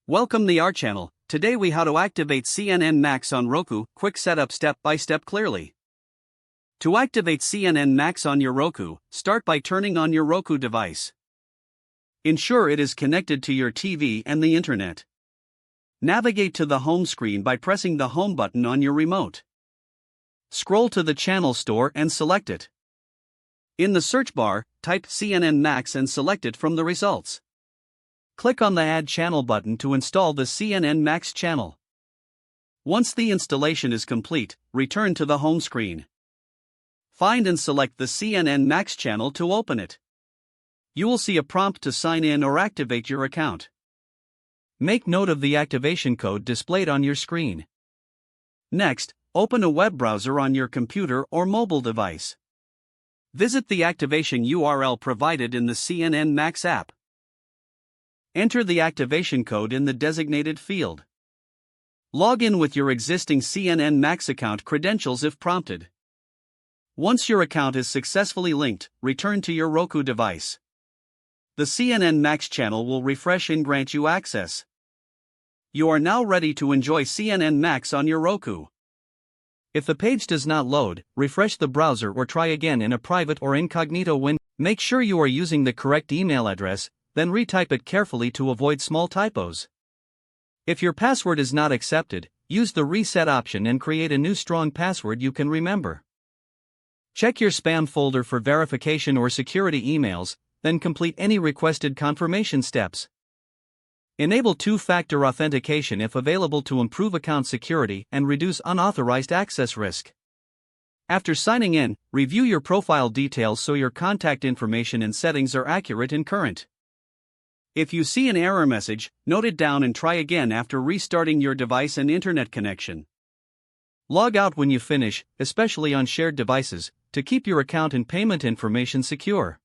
Welcome to our channel. Today we how to activate CNN Max on Roku. Quick setup step by step clearly. To activate CNN Max on your Roku, start by turning on your Roku device. Ensure it is connected to your TV and the internet. Navigate to the home screen by pressing the home button on your remote. Scroll to the channel store and select it. In the search bar, type CNN Max and select it from the results. Click on the Add Channel button to install the CNN Max channel. Once the installation is complete, return to the home screen. Find and select the CNN Max channel to open it. You will see a prompt to sign in or activate your account. Make note of the activation code displayed on your screen. Next, open a web browser on your computer or mobile device. Visit the activation URL provided in the CNN Max app. Enter the activation code in the designated field. Log in with your existing CNN Max account credentials if prompted. Once your account is successfully linked, return to your Roku device. The CNN Max channel will refresh and grant you access. You are now ready to enjoy CNN Max on your Roku. If the page does not load, refresh the browser or try again in a private or incognito window. Make sure you are using the correct email address, then retype it carefully to avoid small typos. If your password is not accepted, use the reset option and create a new strong password you can remember. Check your spam folder for verification or security emails, then complete any requested confirmation steps. Enable two-factor authentication if available to improve account security and reduce unauthorized access risk. After signing in, review your profile details so your contact information and settings are accurate and current. If you see an error message, note it down and try again after restarting your device and internet connection. Log out when you finish, especially on shared devices, to keep your account and payment information secure.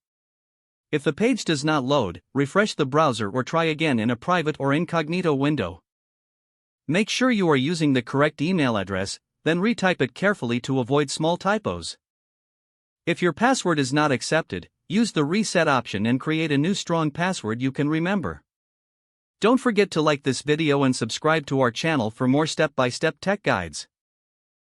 If the page does not load, refresh the browser or try again in a private or incognito window. Make sure you are using the correct email address, then retype it carefully to avoid small typos. If your password is not accepted, use the reset option and create a new strong password you can remember. Don't forget to like this video and subscribe to our channel for more step-by-step tech guides.